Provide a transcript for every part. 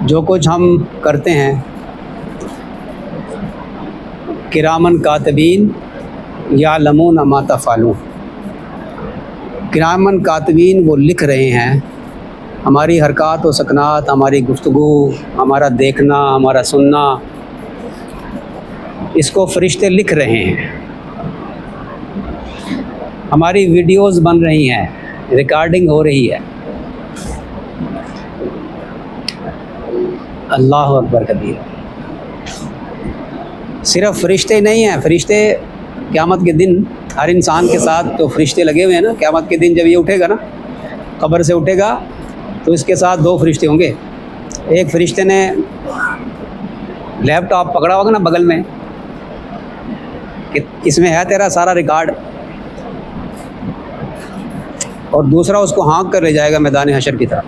जो कुछ हम करते हैं, किरामन कातिबीन यालमून मा तफ़अलून। किरामन कातिबीन वो लिख रहे हैं हमारी हरकत व सकनात, हमारी गुफ्तगू, हमारा देखना, हमारा सुनना, इसको फ़रिश्ते लिख रहे हैं। हमारी वीडियोज़ बन रही हैं, रिकॉर्डिंग हो रही है। अल्लाह अकबर कबीर। सिर्फ फ़रिश्ते नहीं हैं, फ़रिश्ते क़यामत के दिन हर इंसान के साथ तो फ़रिश्ते लगे हुए हैं ना। क़यामत के दिन जब ये उठेगा ना, कब्र से उठेगा, तो इसके साथ दो फ़रिश्ते होंगे। एक फ़रिश्ते ने लैपटॉप पकड़ा होगा ना बगल में कि इसमें है तेरा सारा रिकॉर्ड, और दूसरा उसको हाँक कर ले जाएगा मैदान हशर की तरफ।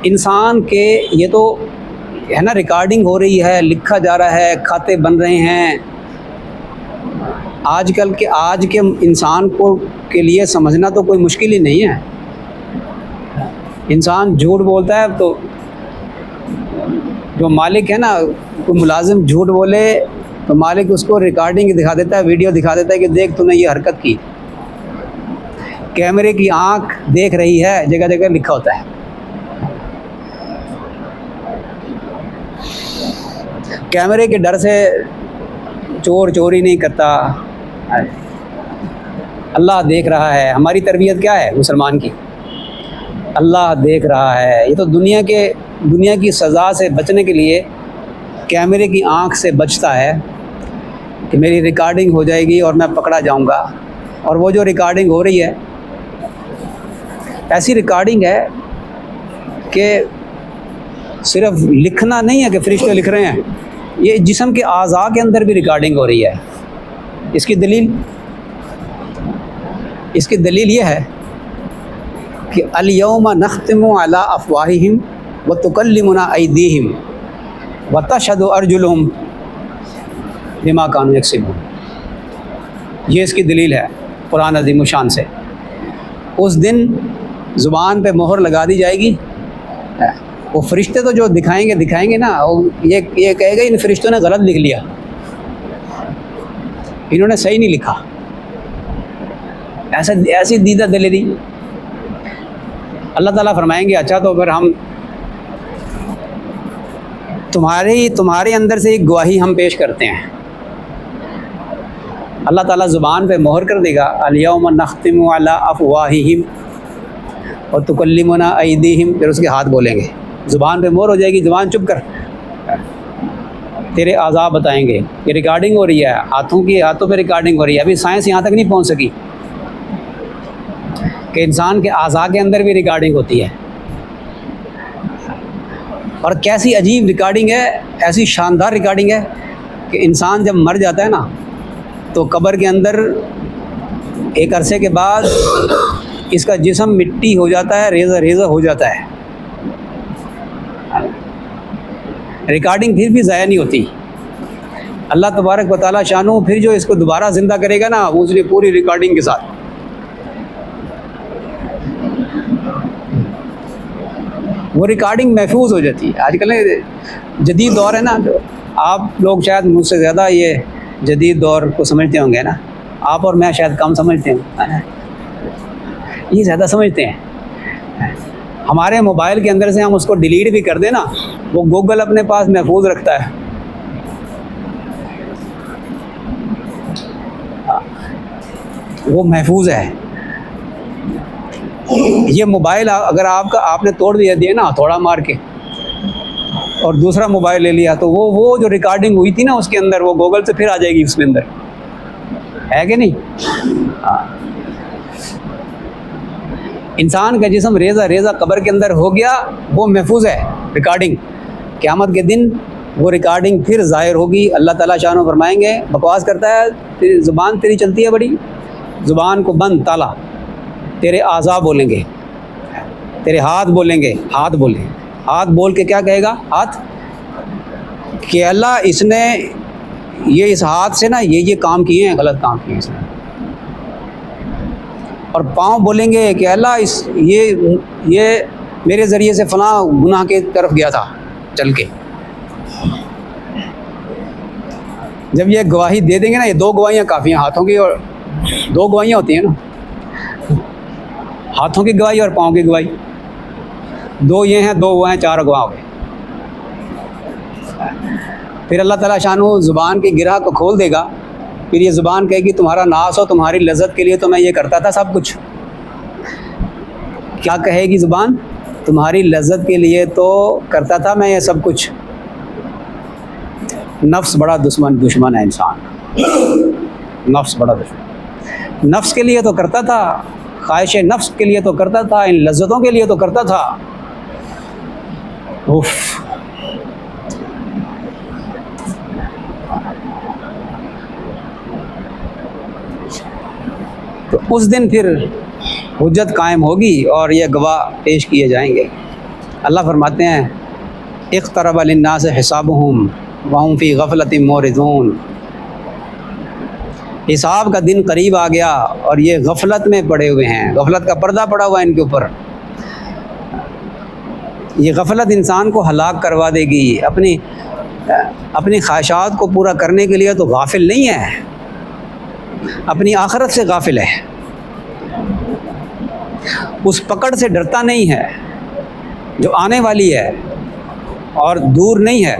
इंसान के ये तो है ना, रिकॉर्डिंग हो रही है, लिखा जा रहा है, खाते बन रहे हैं। आजकल के आज के इंसान को के लिए समझना तो कोई मुश्किल ही नहीं है। इंसान झूठ बोलता है तो जो मालिक है ना, कोई मुलाजिम झूठ बोले तो मालिक उसको रिकॉर्डिंग दिखा देता है, वीडियो दिखा देता है कि देख तूने ये हरकत की। कैमरे की आंख देख रही है, जगह जगह लिखा होता है। कैमरे के डर से चोर चोरी नहीं करता, अल्लाह देख रहा है। हमारी तरबियत क्या है मुसलमान की? अल्लाह देख रहा है। ये तो दुनिया की सज़ा से बचने के लिए कैमरे की आंख से बचता है कि मेरी रिकॉर्डिंग हो जाएगी और मैं पकड़ा जाऊंगा। और वो जो रिकॉर्डिंग हो रही है, ऐसी रिकॉर्डिंग है कि सिर्फ लिखना नहीं है कि फ़रिश्ते लिख रहे हैं, ये जिस्म के आज़ा के अंदर भी रिकॉर्डिंग हो रही है। इसकी दलील ये है कि अल-यौमा नख्तिमु अला अफ़वाहिहिम व तुकल्लिमुना अयदीहिम व तशहदु अर्जुलुहुम बिमा कानू यक्सिबून। ये इसकी दलील है कुरान अज़ीम शान से। उस दिन ज़ुबान पे मोहर लगा दी जाएगी। वो फ़रिश्ते तो जो दिखाएंगे ना, ये कहेगा इन फ़रिश्तों ने गलत लिख लिया, इन्होंने सही नहीं लिखा। ऐसी दीदा दलेरी। अल्लाह ताला फरमाएंगे अच्छा तो अगर हम तुम्हारे अंदर से एक गवाही हम पेश करते हैं, अल्लाह ताला ज़ुबान पे मोहर कर देगा। अल-यौमा नख्तिमु अला अफ़वाहिहिम और तुकल्लिमुना अयदीहिम। फिर उसके हाथ बोलेंगे, ज़ुबान पे मोहर हो जाएगी, ज़ुबान चुप कर, तेरे आज़ा बताएंगे। ये रिकॉर्डिंग हो रही है, हाथों पे रिकॉर्डिंग हो रही है। अभी साइंस यहाँ तक नहीं पहुँच सकी कि इंसान के आज़ा के अंदर भी रिकॉर्डिंग होती है। और कैसी अजीब रिकॉर्डिंग है, ऐसी शानदार रिकॉर्डिंग है कि इंसान जब मर जाता है ना, तो कब्र के अंदर एक अरसे के बाद इसका जिस्म मिट्टी हो जाता है, रेज़ा हो जाता है। रिकॉर्डिंग फिर भी ज़ाया नहीं होती। अल्लाह तबारक व तआला शानू फिर जो इसको दोबारा ज़िंदा करेगा ना, वो उसकी पूरी रिकॉर्डिंग के साथ। वो रिकॉर्डिंग महफूज हो जाती है। आजकल जदीद दौर है ना, तो आप लोग शायद मुझसे ज़्यादा ये जदीद दौर को समझते होंगे ना। आप और मैं शायद कम समझते हैं, ये ज़्यादा समझते हैं। हमारे मोबाइल के अंदर से हम उसको डिलीट भी कर दें ना, वो गूगल अपने पास महफूज रखता है। वो महफूज है। ये मोबाइल अगर आपने तोड़ दिया ना थोड़ा मार के, और दूसरा मोबाइल ले लिया, तो वो जो रिकॉर्डिंग हुई थी ना उसके अंदर, वो गूगल से फिर आ जाएगी उसके अंदर, है कि नहीं? हाँ। इंसान का जिस्म रेज़ा कब्र के अंदर हो गया, वो महफूज है रिकॉर्डिंग। क़यामत के दिन वो रिकॉर्डिंग फिर ज़ाहिर होगी। अल्लाह ताला शान फरमाएंगे, बकवास करता है, तेरी ज़ुबान तेरी चलती है बड़ी, ज़ुबान को बंद ताला। तेरे आज़ा बोलेंगे, तेरे हाथ बोलेंगे, हाथ बोल के क्या कहेगा? हाथ कि अल्लाह इसने इस हाथ से ना ये काम किए हैं, गलत काम किए इसने। और पाँव बोलेंगे कि अल्लाह ये मेरे ज़रिए से फ़लाँ गुनाह के तरफ गया था चल के। जब ये गवाही दे देंगे ना, ये 2 गवाहियाँ काफ़ी हैं हाथों की, और 2 गवाहियाँ होती हैं ना, हाथों की गवाही और पाँव की गवाही। 2 ये हैं, 2 वो हैं, 4 गवाह हो गए। फिर अल्लाह ताला शानू ज़ुबान की गिरह को खोल देगा। फिर ये ज़ुबान कहेगी तुम्हारा नास हो, तुम्हारी लज़्ज़त के लिए तो मैं ये करता था सब कुछ। क्या कहेगी ज़ुबान? तुम्हारी लज़्ज़त के लिए तो करता था मैं ये सब कुछ। नफ्स बड़ा दुश्मन है इंसान। नफ्स बड़ा दुश्मन। नफ्स के लिए तो करता था, ख्वाहिश नफ्स के लिए तो करता था, इन लज़्ज़तों के लिए तो करता था। उफ़। तो उस दिन फिर हुज्जत कायम होगी और ये गवाह पेश किए जाएंगे। अल्लाह फरमाते हैं इक़्तरब लिन्नास हिसाबुहुम वहुम फ़ी गफ़लतिन मोरिज़ून। हिसाब का दिन करीब आ गया और ये गफलत में पड़े हुए हैं। गफलत का पर्दा पड़ा हुआ है इनके ऊपर। ये गफलत इंसान को हलाक करवा देगी। अपनी ख्वाहिशात को पूरा करने के लिए तो गाफिल नहीं है, अपनी आखिरत से गाफिल है, उस पकड़ से डरता नहीं है जो आने वाली है और दूर नहीं है।